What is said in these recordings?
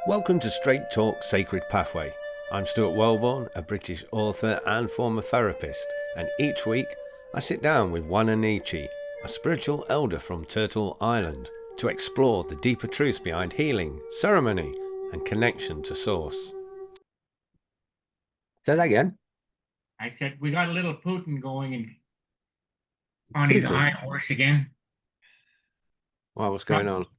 Welcome to Straight Talk Sacred Pathway. I'm Stuart Wellborn, a British author and former therapist, and each week I sit down with Wa-Na-Nee-Che, a spiritual elder from Turtle Island, to explore the deeper truths behind healing, ceremony, and connection to Source. Say that again. I said, we got a little Putin going and on his Putin. high horse again. Wow, what's going Trump, on?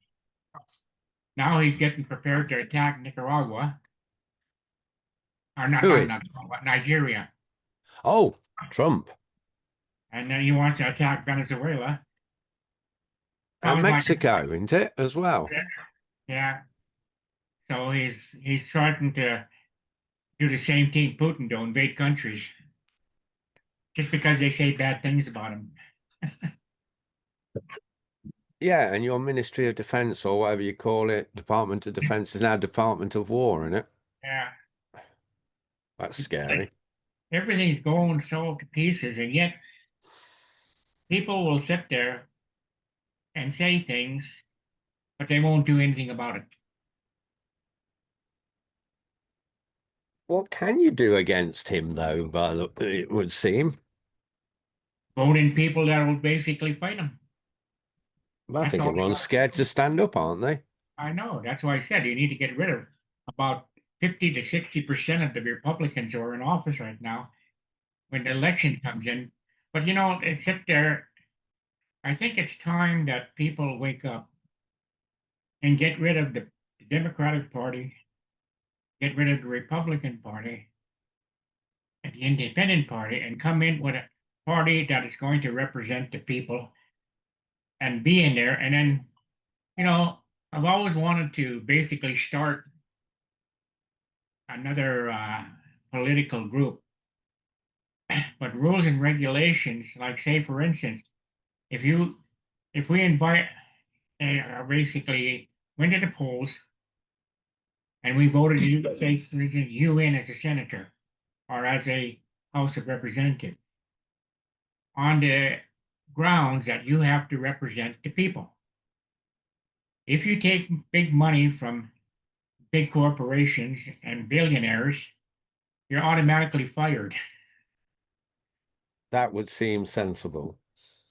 now he's getting prepared to attack Nicaragua, or not, Who not, is? not Nigeria. Oh, Trump. And then he wants to attack Venezuela. And Sounds like, Mexico, isn't it, as well? yeah. So he's starting to do the same thing Putin do, invade countries, just because they say bad things about him. Yeah, and your Ministry of Defence, or whatever you call it, Department of Defence, is now Department of War, isn't it? Yeah. That's It's like scary. everything's going so to pieces, and yet people will sit there and say things, but they won't do anything about it. What can you do against him, though, it would seem? Vote in people that will basically fight him. Well, I That's think all they everyone's got. scared to stand up, aren't they? I know. That's why I said you need to get rid of about 50 to 60% of the Republicans who are in office right now when the election comes in. But they sit there. I think it's time that people wake up and get rid of the Democratic Party, get rid of the Republican Party and the Independent Party, and come in with a party that is going to represent the people and be in there. And then, you know, I've always wanted to basically start another political group, but rules and regulations, like say for instance, if you if we invite basically went to the polls and we voted you, say for instance, you in as a senator or as a House of Representative on the grounds that you have to represent the people. If you take big money from big corporations and billionaires, you're automatically fired. That would seem sensible.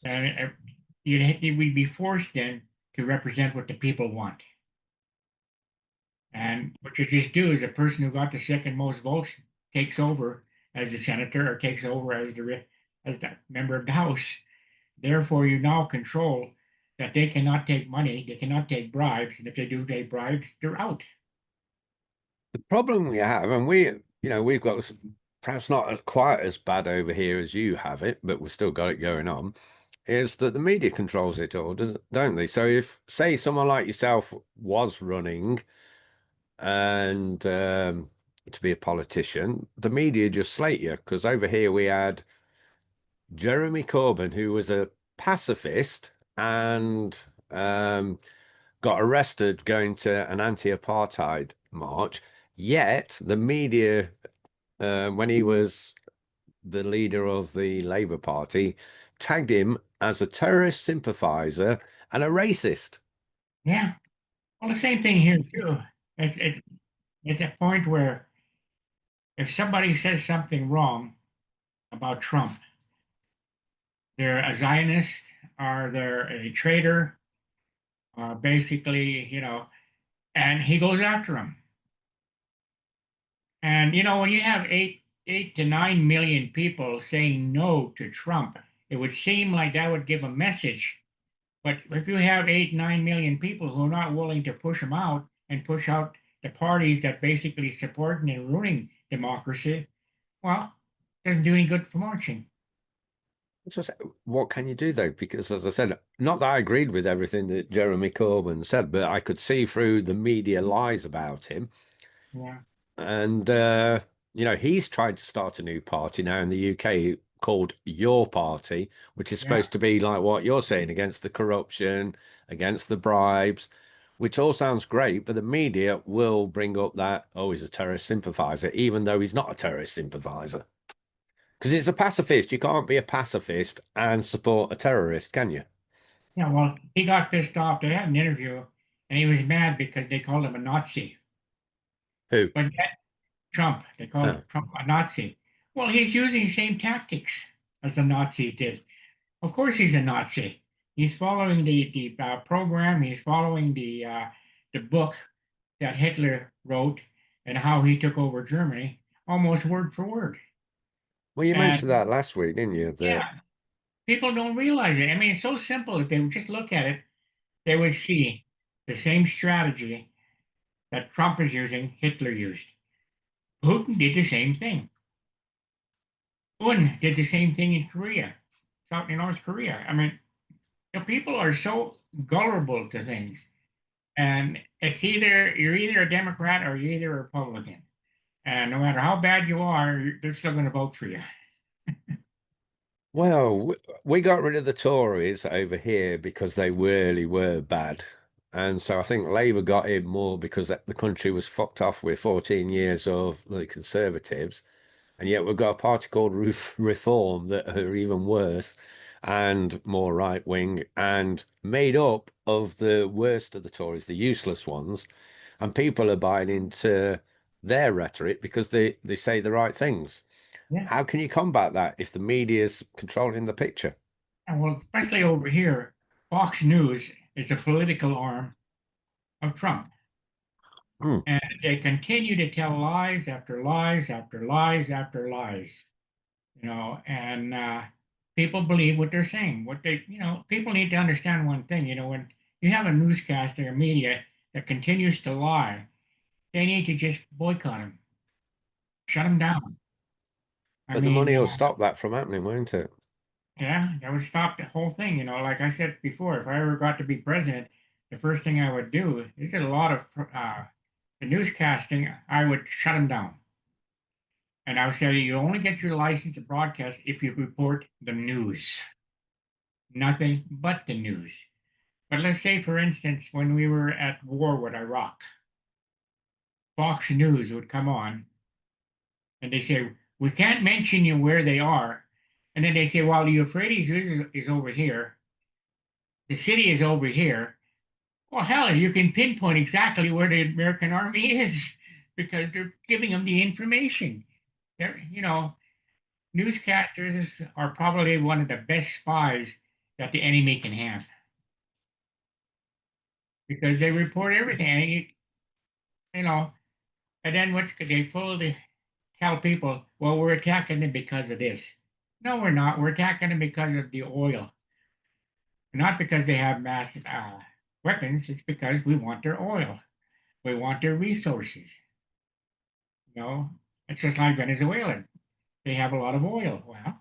And you would be forced then to represent what the people want. And what you just do is the person who got the second most votes takes over as the senator or takes over as the member of the House. Therefore, you now control that they cannot take money, they cannot take bribes, and if they do take bribes, they're out. The problem we have, and we've got this, perhaps not quite as bad over here as you have it, but we've still got it going on, is that the media controls it all, don't they? So if, say, someone like yourself was running and to be a politician, the media just slate you because over here we had Jeremy Corbyn, who was a pacifist and got arrested going to an anti-apartheid march. Yet the media, when he was the leader of the Labour Party, tagged him as a terrorist sympathizer and a racist. Yeah. Well, the same thing here too. It's a point where if somebody says something wrong about Trump, they're a Zionist or they're a traitor, or basically, and he goes after him. And when you have 8 to 9 million people saying no to Trump, it would seem like that would give a message. But if you have 8, 9 million people who are not willing to push him out and push out the parties that basically support and ruining democracy, well, it doesn't do any good for marching. So what can you do though? Because as I said, not that I agreed with everything that Jeremy Corbyn said, but I could see through the media lies about him. Yeah, And he's tried to start a new party now in the UK called Your Party, which is yeah. supposed to be like what you're saying, against the corruption, against the bribes, which all sounds great, but the media will bring up that, oh, he's a terrorist sympathizer, even though he's not a terrorist sympathizer. Because it's a pacifist. You can't be a pacifist and support a terrorist, can you? Yeah, well, he got pissed off. They had an interview, and he was mad because they called him a Nazi. Who? But yet Trump, they call Oh. Trump a Nazi. Well, he's using the same tactics as the Nazis did. Of course, he's a Nazi. He's following the program. He's following the book that Hitler wrote and how he took over Germany, almost word for word. Well, you mentioned And that last week, didn't you? That yeah, people don't realize it. I mean, it's so simple. If they would just look at it, they would see the same strategy that Trump is using, Hitler used. Putin did the same thing. Un did the same thing in Korea, South and North Korea. I mean, people are so gullible to things, and it's either you're either a Democrat or you're either a Republican, and no matter how bad you are, they're still going to vote for you. well, we got rid of the Tories over here because they really were bad. And so I think Labour got in more because the country was fucked off with 14 years of the Conservatives. And yet we've got a party called Reform that are even worse and more right wing and made up of the worst of the Tories, the useless ones. And people are buying into their rhetoric because they say the right things. Yeah, How can you combat that if the media's controlling the picture? and well, especially over here, Fox News is a political arm of Trump, Hmm. and they continue to tell lies after lies after lies after lies. And people believe what they're saying. People need to understand one thing. When you have a newscaster or media that continues to lie, they need to just boycott them, shut them down. I But the mean, money will stop that from happening, won't it? yeah, that would stop the whole thing. Like I said before, if I ever got to be president, the first thing I would do is a lot of the newscasting. I would shut them down, and I would say you only get your license to broadcast if you report the news, nothing but the news. But let's say, for instance, when we were at war with Iraq, Fox News would come on and they say, we can't mention you where they are. And then they say, well, the Euphrates is over here. The city is over here. Well, hell, you can pinpoint exactly where the American army is because they're giving them the information. Newscasters are probably one of the best spies that the enemy can have because they report everything. And you know, and then what they fully tell people, well, we're attacking them because of this. No, we're not. We're attacking them because of the oil, not because they have massive weapons. It's because we want their oil. We want their resources. You know, it's just like Venezuela. They have a lot of oil. Well,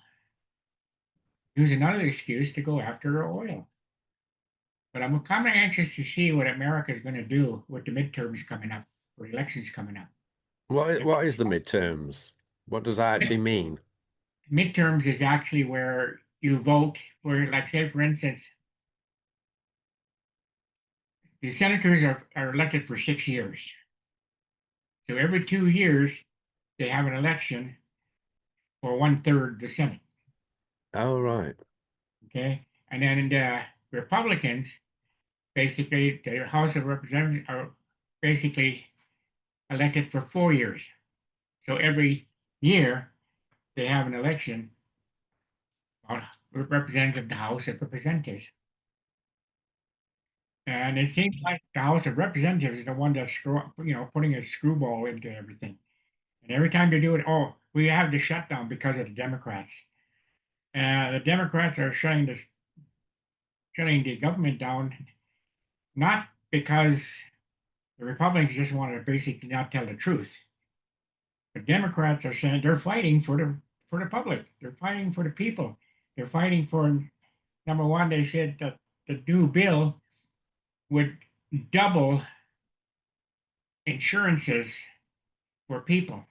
use another excuse to go after their oil. But I'm kind of anxious to see what America is going to do with the midterms coming up, or elections coming up. What is the midterms? What does that actually mean? Midterms is actually where you vote, where, like, say, for instance, the senators are elected for 6 years. So every 2 years, they have an election for one third the Senate. Oh, right. Okay. And then the Republicans, basically, the House of Representatives are basically elected for 4 years. So every year, they have an election on representative of the House of Representatives. And it seems like the House of Representatives is the one that's putting a screwball into everything. And every time they do it, oh, we have the shutdown because of the Democrats. And the Democrats are shutting the government down, not because the Republicans just want to basically not tell the truth. The Democrats are saying they're fighting for the public. They're fighting for the people. They're fighting for, number one, they said that the new bill would double insurances for people,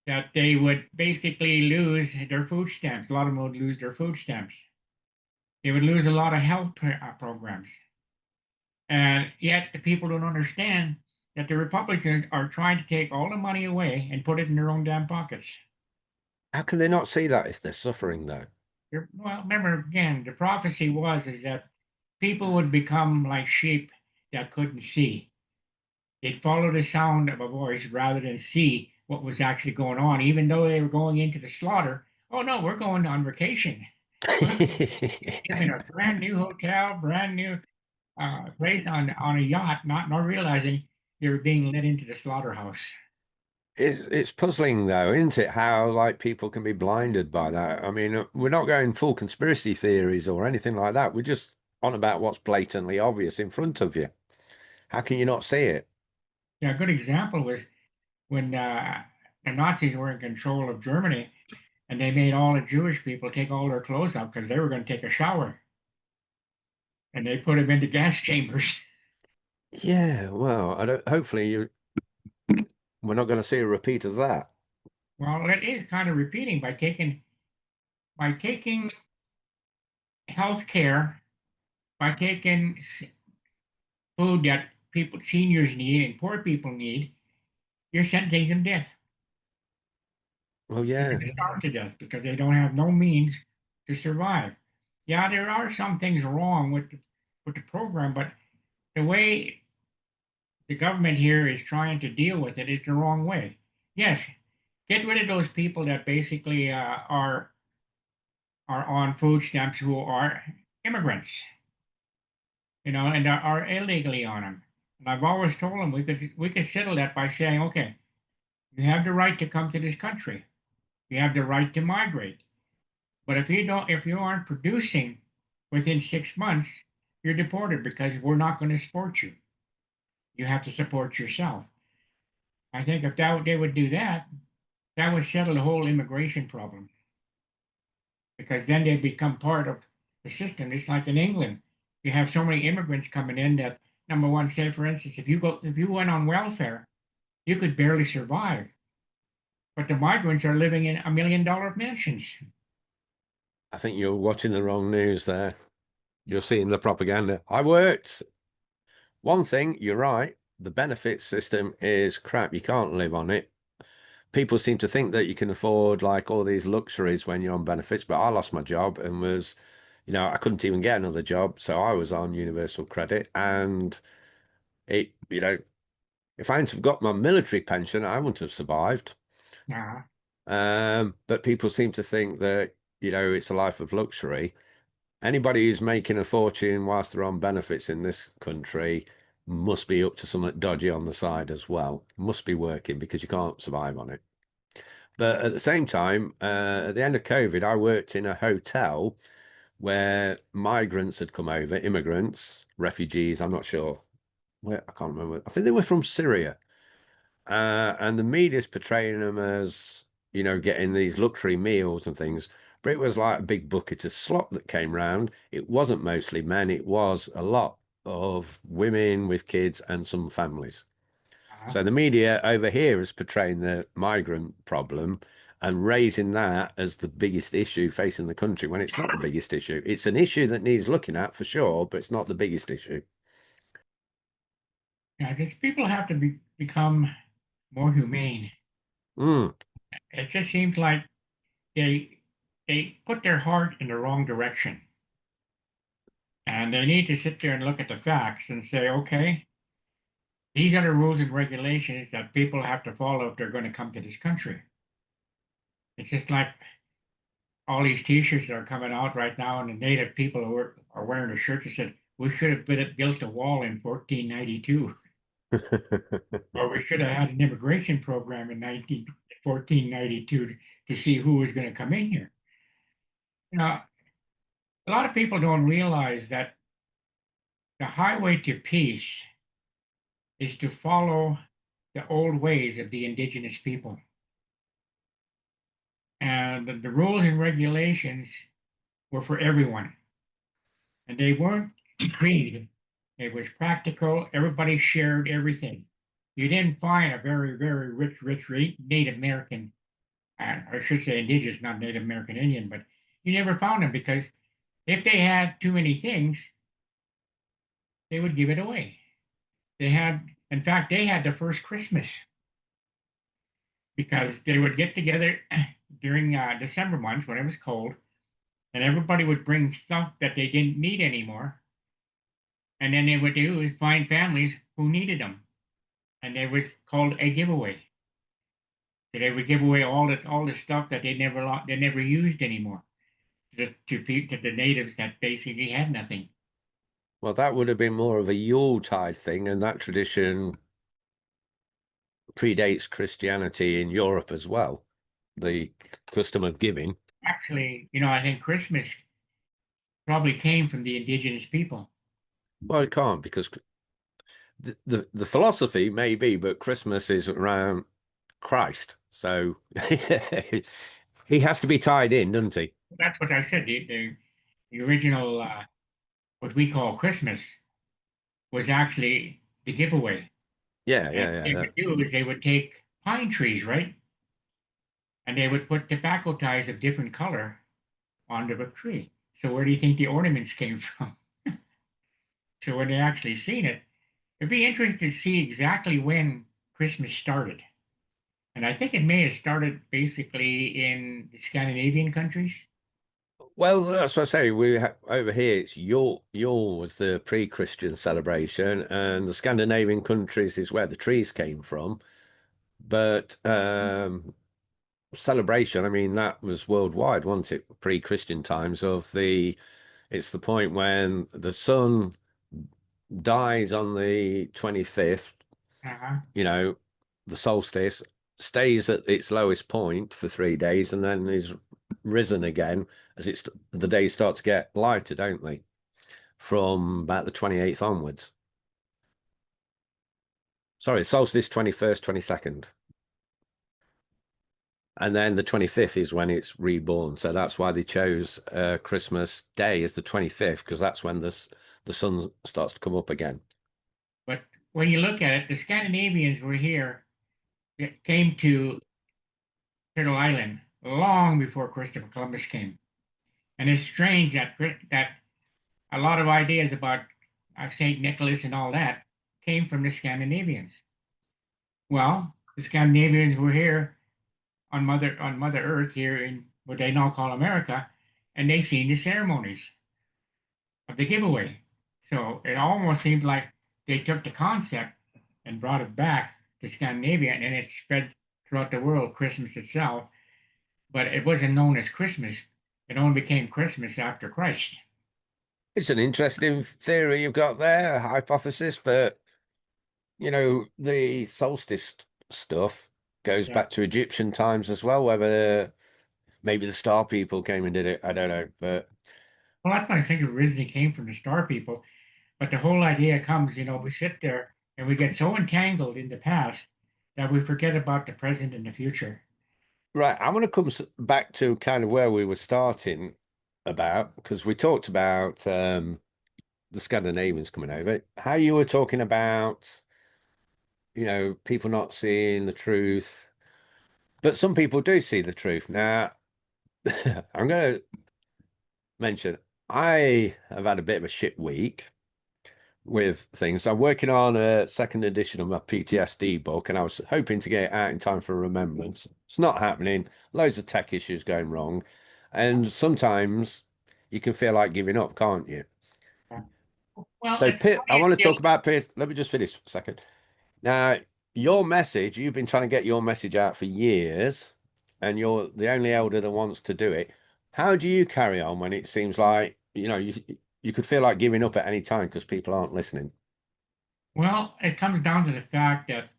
that they would basically lose their food stamps. A lot of them would lose their food stamps. They would lose a lot of health programs. And yet the people don't understand that the Republicans are trying to take all the money away and put it in their own damn pockets. How can they not see that if they're suffering, though? Well, remember again, the prophecy was is that people would become like sheep that couldn't see. They'd follow the sound of a voice rather than see what was actually going on, even though they were going into the slaughter. Oh no, we're going on vacation. We're given a brand new hotel, brand new place on a yacht, not realizing they were being led into the slaughterhouse. It's puzzling though, isn't it? How like people can be blinded by that. I mean, we're not going full conspiracy theories or anything like that. We're just on about what's blatantly obvious in front of you. How can you not see it? Yeah, a good example was when the Nazis were in control of Germany, and they made all the Jewish people take all their clothes off because they were going to take a shower, and they put them into gas chambers. Yeah, well, I don't. Hopefully, we're not going to see a repeat of that. Well, it is kind of repeating by taking health care, by taking food that people, seniors need and poor people need, you're sentencing them to death. Well, They're yeah, going to starve to death because they don't have no means to survive. Yeah, there are some things wrong with the program, but the way the government here is trying to deal with it is the wrong way. Yes, get rid of those people that basically are on food stamps who are immigrants, and are illegally on them. And I've always told them we could settle that by saying, okay, you have the right to come to this country. You have the right to migrate. But if you aren't producing within 6 months, you're deported because we're not going to support you. You have to support yourself. I think if they would do that, that would settle the whole immigration problem because then they become part of the system. It's like in England, you have so many immigrants coming in that number one, say for instance, if you went on welfare, you could barely survive. But the migrants are living in $1 million mansions. I think you're watching the wrong news there. You're seeing the propaganda. I worked. One thing, you're right. The benefit system is crap. You can't live on it. People seem to think that you can afford like all these luxuries when you're on benefits, but I lost my job and was, I couldn't even get another job, so I was on universal credit, and if I hadn't have got my military pension, I wouldn't have survived. Uh, But people seem to think that, it's a life of luxury. Anybody who's making a fortune whilst they're on benefits in this country must be up to something dodgy on the side as well. Must be working because you can't survive on it. But at the same time, at the end of COVID, I worked in a hotel where migrants had come over, immigrants, refugees, I'm not sure where, I can't remember. I think they were from Syria. And the media's portraying them as, getting these luxury meals and things. But it was like a big bucket of slop that came round. It wasn't mostly men, it was a lot of women with kids and some families. uh, So the media over here is portraying the migrant problem and raising that as the biggest issue facing the country when it's not the biggest issue. It's an issue that needs looking at for sure, but it's not the biggest issue. yeah, because people have to become more humane. Mm. It just seems like they they put their heart in the wrong direction. And they need to sit there and look at the facts and say, okay, these are the rules and regulations that people have to follow if they're going to come to this country. It's just like all these T-shirts that are coming out right now, and the native people are wearing a shirt that said, "We should have built a wall in 1492, or we should have had an immigration program in 1492 to see who was going to come in here." Now, a lot of people don't realize that the highway to peace is to follow the old ways of the indigenous people. And the rules and regulations were for everyone. And they weren't creed. It was practical. Everybody shared everything. You didn't find a very, very rich Native American, I should say indigenous, not Native American Indian, but you never found them because if they had too many things, they would give it away. In fact, they had the first Christmas because they would get together during December months when it was cold, and everybody would bring stuff that they didn't need anymore. And then they would do is find families who needed them. and it was called a giveaway. So they would give away all the stuff that they never used anymore to the natives that basically had nothing. Well, that would have been more of a Yuletide thing, and that tradition predates Christianity in Europe as well. The custom of giving. Actually, I think Christmas probably came from the indigenous people. Well, it can't because the philosophy may be, but Christmas is around Christ, so he has to be tied in, doesn't he? That's what I said. The original, what we call Christmas, was actually the giveaway. Yeah, And yeah, what yeah. they would do is they would take pine trees, right? And they would put tobacco ties of different color onto the tree. So where do you think the ornaments came from? So when they actually seen it, it'd be interesting to see exactly when Christmas started. And I think it may have started basically in the Scandinavian countries. Well, that's what I say. We ha over here, it's Yule was the pre-Christian celebration, and the Scandinavian countries is where the trees came from. But celebration, I mean, that was worldwide, wasn't it? Pre-Christian times of the, it's the point when the sun dies on the 25th, Uh-huh. you know, the solstice stays at its lowest point for 3 days and then is risen again as the days start to get lighter, don't they? From about the 28th onwards. Sorry, solstice 21st, 22nd. And then the 25th is when it's reborn. So that's why they chose Christmas Day as the 25th, because that's when the sun starts to come up again. But when you look at it, the Scandinavians were here, came to Turtle Island long before Christopher Columbus came. And it's strange that a lot of ideas about St. Nicholas and all that came from the Scandinavians. Well, the Scandinavians were here on Mother Earth here in what they now call America, and they seen the ceremonies of the giveaway. So it almost seems like they took the concept and brought it back to Scandinavia, and it spread throughout the world, Christmas itself. But it wasn't known as Christmas. It only became Christmas after Christ. It's an interesting theory you've got there, hypothesis, but the solstice stuff goes Yeah. back to Egyptian times as well, whether maybe the star people came and did it, I don't know. But Well, that's what I think it originally came from the star people. But the whole idea comes, we sit there and we get so entangled in the past that we forget about the present and the future. right, I want to come back to kind of where we were starting about, because we talked about the Scandinavians coming over, how you were talking about, people not seeing the truth, but some people do see the truth. Now, I'm going to mention I have had a bit of a shit week with things. I'm working on a second edition of my PTSD book, and I was hoping to get it out in time for remembrance. It's not happening. Loads of tech issues going wrong, and sometimes you can feel like giving up, can't you? Well, So, it's Pitt, I funny want to until talk about Pitt. Let me just finish a second. Now, your message, you've been trying to get your message out for years, and you're the only elder that wants to do it. How do you carry on when it seems like, you could feel like giving up at any time because people aren't listening? well, it comes down to the fact that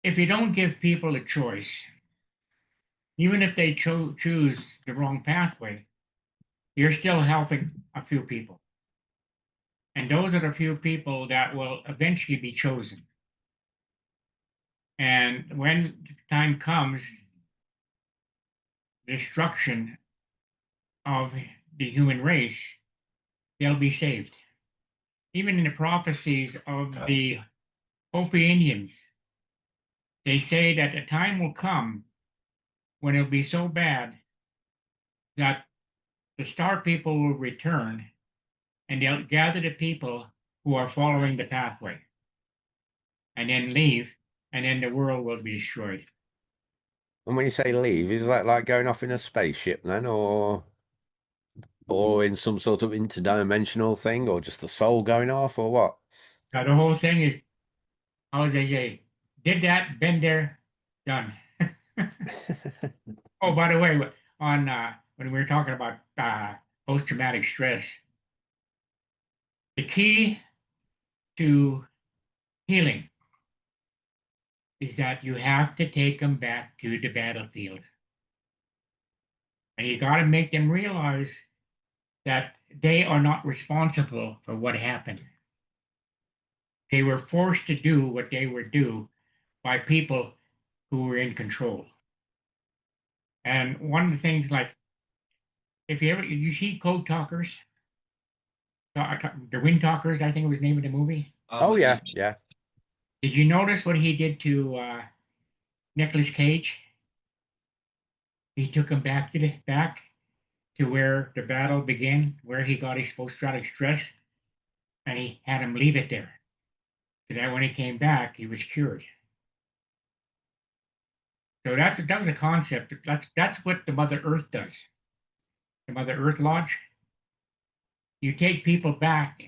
if you don't give people a choice, even if they choose the wrong pathway, you're still helping a few people. And those are the few people that will eventually be chosen. And when time comes, destruction of the human race, they'll be saved. Even in the prophecies of the Hopi Indians, they say that a time will come when it'll be so bad that the star people will return and they'll gather the people who are following the pathway and then leave, and then the world will be destroyed. And when you say leave, is that like going off in a spaceship then, or in some sort of interdimensional thing, or just the soul going off, or what? Now, the whole thing is how would they say, did that, been there, done. Oh, by the way, on when we were talking about post-traumatic stress, the key to healing is that you have to take them back to the battlefield. And you got to make them realize that they are not responsible for what happened. They were forced to do what they were do by people who were in control. And one of the things, like, if you ever you see Code Talkers, the Wind Talkers, I think it was the name of the movie. Oh yeah, yeah. Did you notice what he did to Nicolas Cage? He took him back to where the battle began, where he got his post-traumatic stress, and he had him leave it there, so that when he came back, he was cured. So that was a concept. That's what the Mother Earth does. The Mother Earth Lodge. You take people back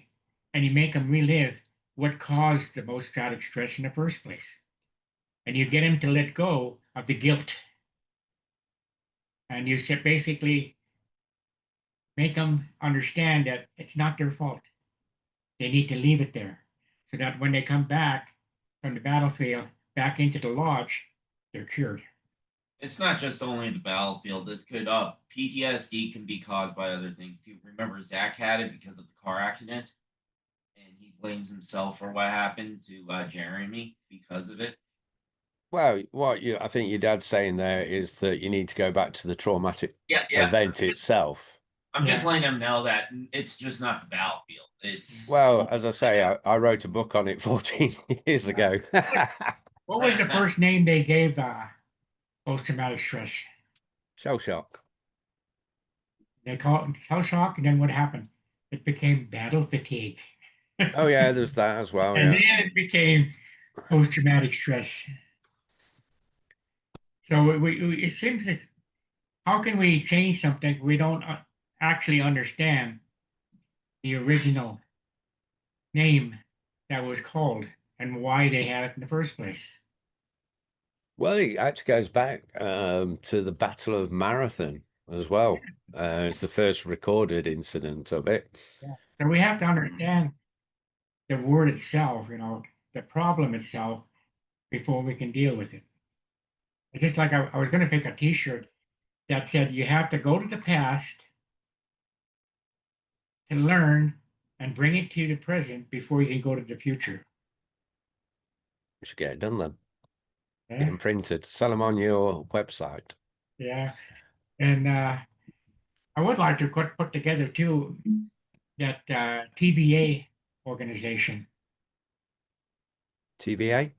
and you make them relive what caused the most traumatic stress in the first place, and you get them to let go of the guilt, and you basically make them understand that it's not their fault. They need to leave it there, so that when they come back from the battlefield back into the lodge, they're cured. It's not just only the battlefield. This could PTSD can be caused by other things too. Remember, Zach had it because of the car accident, and he blames himself for what happened to Jeremy because of it. Well, I think your dad's saying there is that you need to go back to the traumatic Yeah, yeah. event itself. I'm just Yeah. letting him know that it's just not the battlefield. It's Well, as I say, I wrote a book on it 14 years Yeah. ago. What was the first name they gave post-traumatic stress? Shell shock. They call it shell shock, and then what happened? It became battle fatigue. Oh yeah, there's that as well. And Yeah. then it became post-traumatic stress. So it seems that how can we change something we don't actually understand the original name that was called and why they had it in the first place? Well, it actually goes back to the Battle of Marathon as well. It's the first recorded incident of it. Yeah. So we have to understand the word itself, the problem itself, before we can deal with it. It's just like I was going to pick a T-shirt that said you have to go to the past to learn and bring it to the present before you can go to the future. You should get it done then. Get Yeah, them printed. Sell them on your website. yeah. And I would like to put together too that TBA organization, TBA?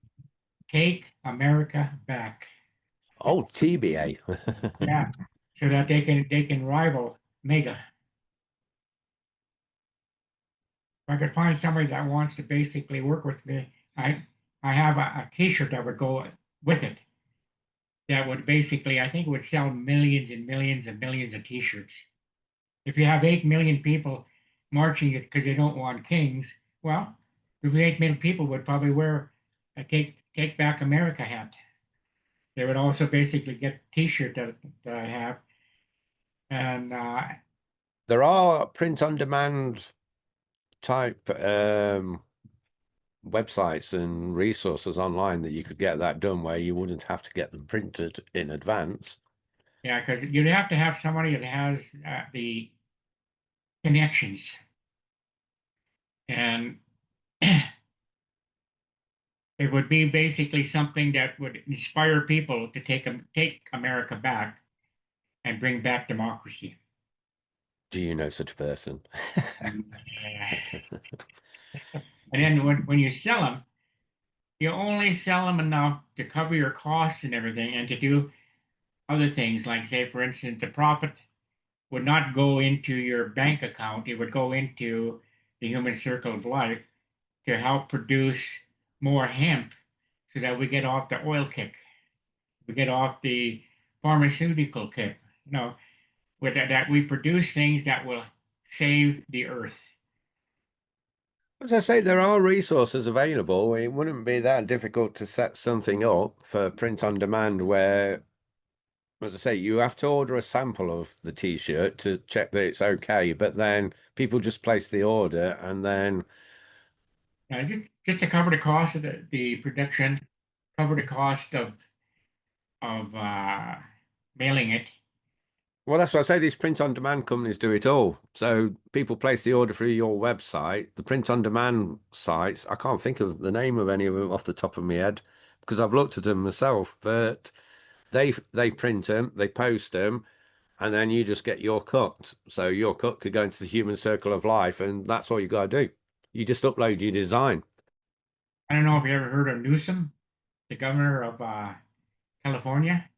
Take America Back. Oh, TBA. Yeah, so that they can rival Mega. If I could find somebody that wants to basically work with me, I have a T-shirt that would go with it. That would basically, I think, would sell millions and millions and millions of T-shirts. If you have 8 million people marching it because they don't want kings, well, the 8 million people would probably wear a Take Back America hat. They would also basically get T-shirt that I have, and There are print on demand type websites and resources online that you could get that done where you wouldn't have to get them printed in advance. yeah, because you'd have to have somebody that has the connections, and it would be basically something that would inspire people to take America back and bring back democracy. Do you know such a person? Yeah. And then when you sell them, you only sell them enough to cover your costs and everything, and to do other things, like, say, for instance, the profit would not go into your bank account. It would go into the human circle of life to help produce more hemp, so that we get off the oil kick. We get off the pharmaceutical kick. With that we produce things that will save the earth. As I say, there are resources available. It wouldn't be that difficult to set something up for print on demand where, as I say, you have to order a sample of the t-shirt to check that it's okay, but then people just place the order and then, Just to cover the cost of the production, cover the cost of mailing it. well, that's what I say. These print on demand companies do it all. So people place the order through your website. The print on demand sites, I can't think of the name of any of them off the top of my head because I've looked at them myself, but they print them, they post them, and then you just get your cut. So your cut could go into the human circle of life, and that's all you got to do. You just upload your design. I don't know if you ever heard of Newsom, the governor of California,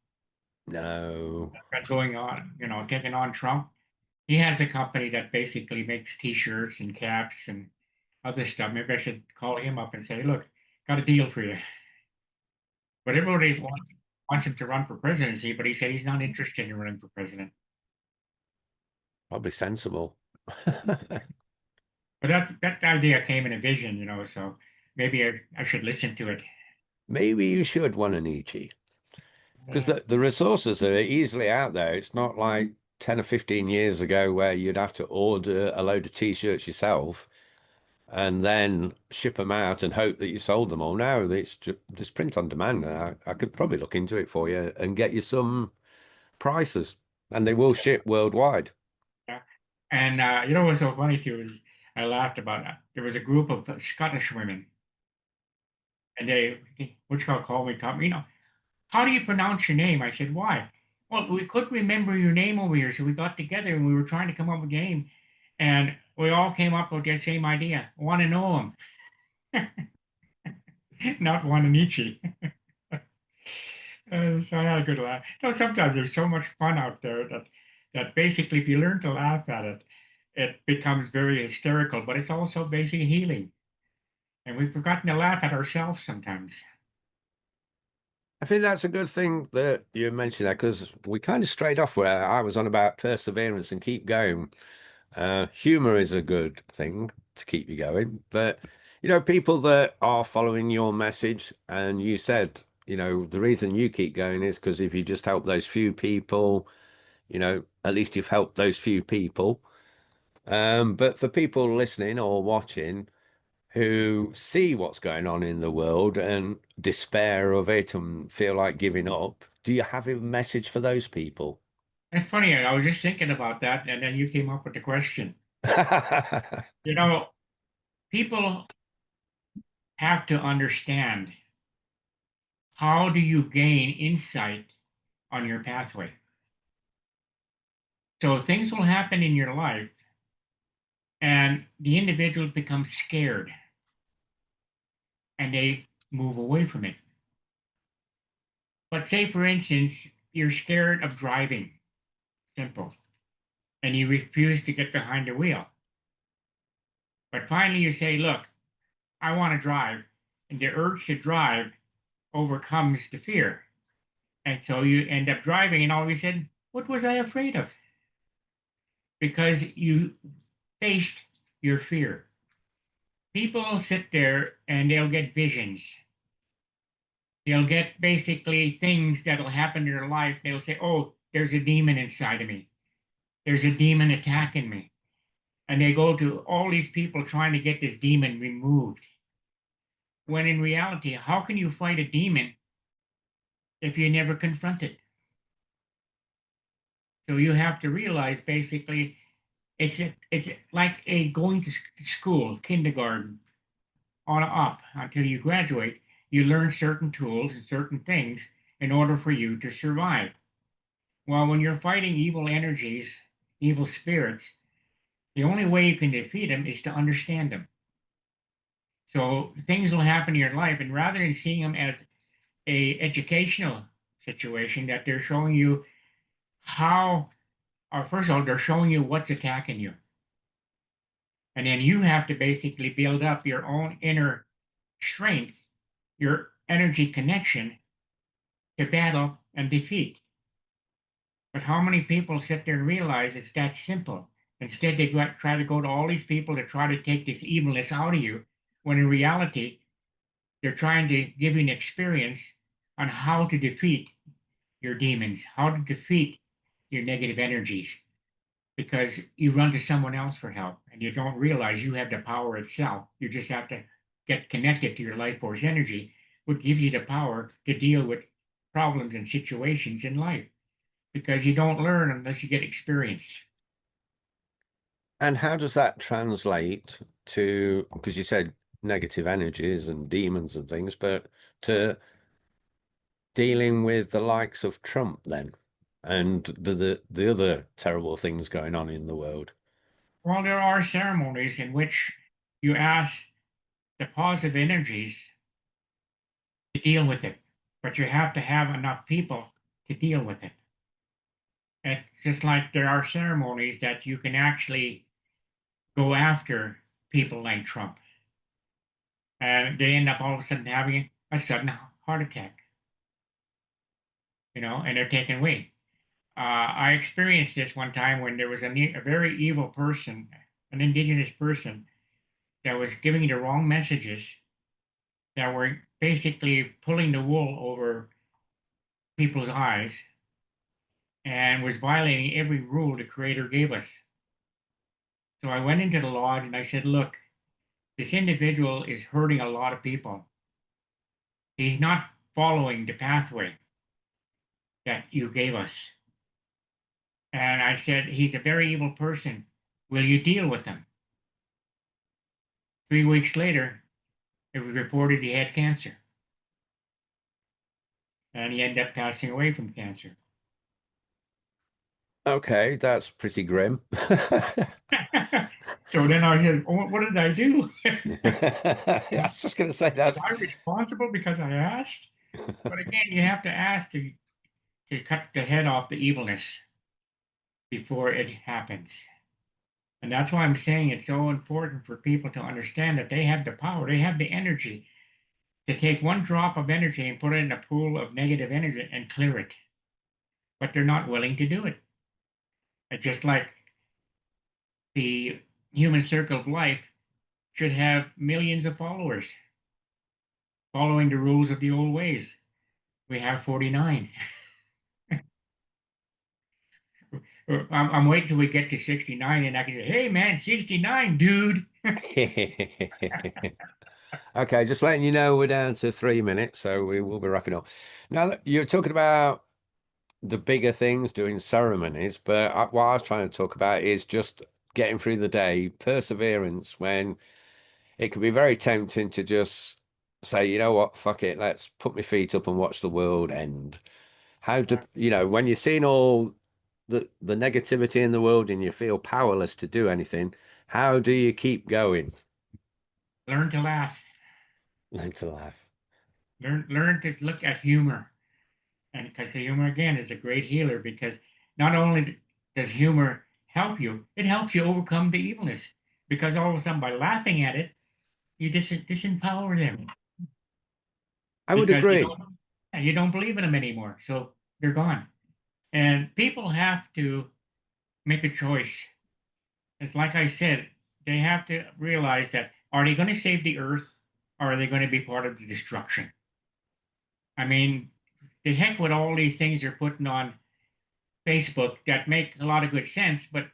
No, that's going on, taking on Trump. He has a company that basically makes T-shirts and caps and other stuff. Maybe I should call him up and say, "Look, got a deal for you." But everybody wants him to run for presidency, but he said he's not interested in running for president. probably sensible. But that idea came in a vision, so maybe I should listen to it. Maybe you should want a Nietzsche because Yeah. the resources are easily out there. It's not like 10 or 15 years ago where you'd have to order a load of t-shirts yourself and then ship them out and hope that you sold them all. Now it's just print on demand. I could probably look into it for you and get you some prices, and they will ship worldwide. Yeah. And what's so funny too is I laughed about that. There was a group of Scottish women, and which girl called me, taught me, how do you pronounce your name? I said, why? Well, we couldn't remember your name over here, so we got together and we were trying to come up with your name, and we all came up with the same idea. Want to know him, not Wa-Na-Nee-Che. So I had a good laugh. Sometimes there's so much fun out there that basically, if you learn to laugh at it, it becomes very hysterical, but it's also basically healing. And we've forgotten to laugh at ourselves sometimes. I think that's a good thing that you mentioned that because we kind of strayed off where I was on about perseverance and keep going. Humor is a good thing to keep you going, but people that are following your message, and you said, the reason you keep going is because if you just help those few people, at least you've helped those few people. But for people listening or watching who see what's going on in the world and despair of it and feel like giving up, do you have a message for those people? It's funny, I was just thinking about that, and then you came up with the question. You know, People have to understand, how do you gain insight on your pathway? So things will happen in your life, and the individual becomes scared and they move away from it. But say, for instance, you're scared of driving, simple, and you refuse to get behind the wheel. But finally you say, look, I want to drive. And the urge to drive overcomes the fear. And so you end up driving, and all of a sudden, what was I afraid of? Because you faced your fear. People sit there and they'll get visions. They'll get basically things that'll happen in their life. They'll say, oh, there's a demon inside of me. There's a demon attacking me. And they go to all these people trying to get this demon removed. When in reality, how can you fight a demon if you never confront it? So you have to realize basically it's like a going to school, kindergarten, on up until you graduate. You learn certain tools and certain things in order for you to survive. Well, when you're fighting evil energies, evil spirits, the only way you can defeat them is to understand them. So things will happen in your life, and rather than seeing them as a educational situation, that they're showing you how, or first of all, they're showing you what's attacking you. And then you have to basically build up your own inner strength, your energy connection to battle and defeat. But how many people sit there and realize it's that simple? Instead, they try to go to all these people to try to take this evilness out of you, when in reality, they're trying to give you an experience on how to defeat your demons, how to defeat your negative energies, because you run to someone else for help and you don't realize you have the power itself. You just have to get connected to your life force energy, which gives you the power to deal with problems and situations in life, because you don't learn unless you get experience. And how does that translate to, because you said negative energies and demons and things, but to dealing with the likes of Trump then and the other terrible things going on in the world? Well, there are ceremonies in which you ask the positive energies to deal with it, but you have to have enough people to deal with it. It's just like there are ceremonies that you can actually go after people like Trump, and they end up all of a sudden having a sudden heart attack, and they're taken away. I experienced this one time when there was a very evil person, an indigenous person, that was giving the wrong messages that were basically pulling the wool over people's eyes and was violating every rule the Creator gave us. So I went into the lodge and I said, look, this individual is hurting a lot of people. He's not following the pathway that you gave us. And I said, he's a very evil person. Will you deal with him? 3 weeks later, it was reported he had cancer. And he ended up passing away from cancer. Okay, that's pretty grim. So then I said, oh, what did I do? I was just going to say Was that's I responsible because I asked? But again, you have to ask to cut the head off the evilness before it happens. And that's why I'm saying it's so important for people to understand that they have the power, they have the energy to take one drop of energy and put it in a pool of negative energy and clear it. But they're not willing to do it. It's just like the human circle of life should have millions of followers following the rules of the old ways. We have 49. I'm waiting till we get to 69 and I can say, hey man, 69, dude. Okay, just letting you know we're down to 3 minutes, so we will be wrapping up. Now, you're talking about the bigger things, doing ceremonies, but what I was trying to talk about is just getting through the day, perseverance, when it can be very tempting to just say, you know what, fuck it, let's put my feet up and watch the world end. How do, when you're seeing all the negativity in the world and you feel powerless to do anything, how do you keep going? Learn to laugh. Learn to laugh. Learn to look at humor. And because the humor, again, is a great healer, because not only does humor help you, it helps you overcome the evilness. Because all of a sudden, by laughing at it, you disempower them, I would because agree. you don't believe in them anymore. So they're gone. And people have to make a choice. It's like I said, they have to realize that, are they going to save the earth, or are they going to be part of the destruction? I mean, the heck with all these things they're putting on Facebook that make a lot of good sense, but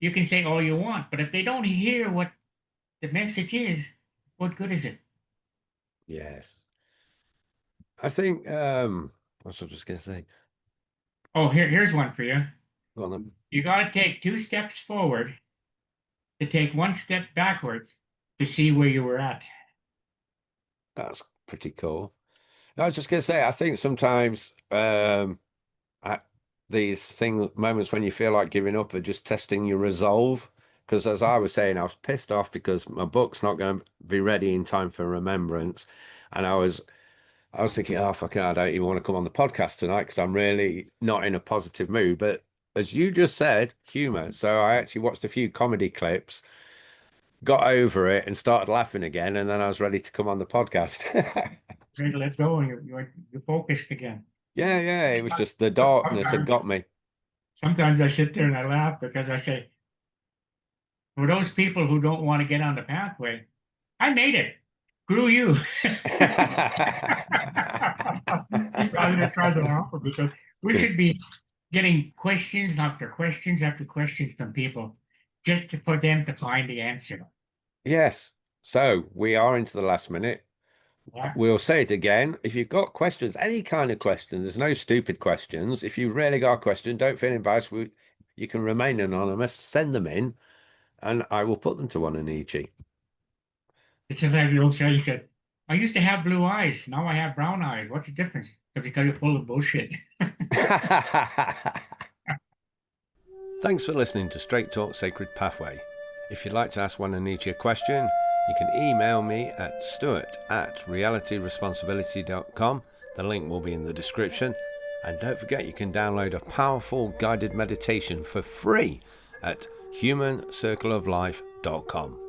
you can say all you want, but if they don't hear what the message is, what good is it? Yes. I think what was I just gonna say? Oh, here's one for you. Go on then. You got to take 2 steps forward to take 1 step backwards to see where you were at. That's pretty cool. I was just gonna say, I think sometimes at these things moments when you feel like giving up are just testing your resolve. Because as I was saying, I was pissed off because my book's not going to be ready in time for remembrance. And I was thinking, oh fuck it, I don't even want to come on the podcast tonight because I'm really not in a positive mood. But as you just said, humor. So I actually watched a few comedy clips, got over it, and started laughing again, and then I was ready to come on the podcast. Great, let's go. You're focused again. Yeah, yeah. It was But just the darkness had got sometimes, me. sometimes I sit there and I laugh because I say, For those people who don't want to get on the pathway, I made it. Screw you. Rather than try to help them, because we should be getting questions after questions after questions from people just for them to find the answer. Yes. So we are into the last minute. Yeah. We'll say it again. If you've got questions, any kind of questions, there's no stupid questions. If you really got a question, don't feel embarrassed. You can remain anonymous. Send them in, and I will put them to Wa-Na-Nee-Che. It's just like the old saying said, I used to have blue eyes. Now I have brown eyes. What's the difference? Because you're full of bullshit. Thanks for listening to Straight Talk Sacred Pathway. If you'd like to ask Wa-Na-Nee-Che a question, you can email me at stuart@realityresponsibility.com. The link will be in the description. And don't forget, you can download a powerful guided meditation for free at humancircleoflife.com.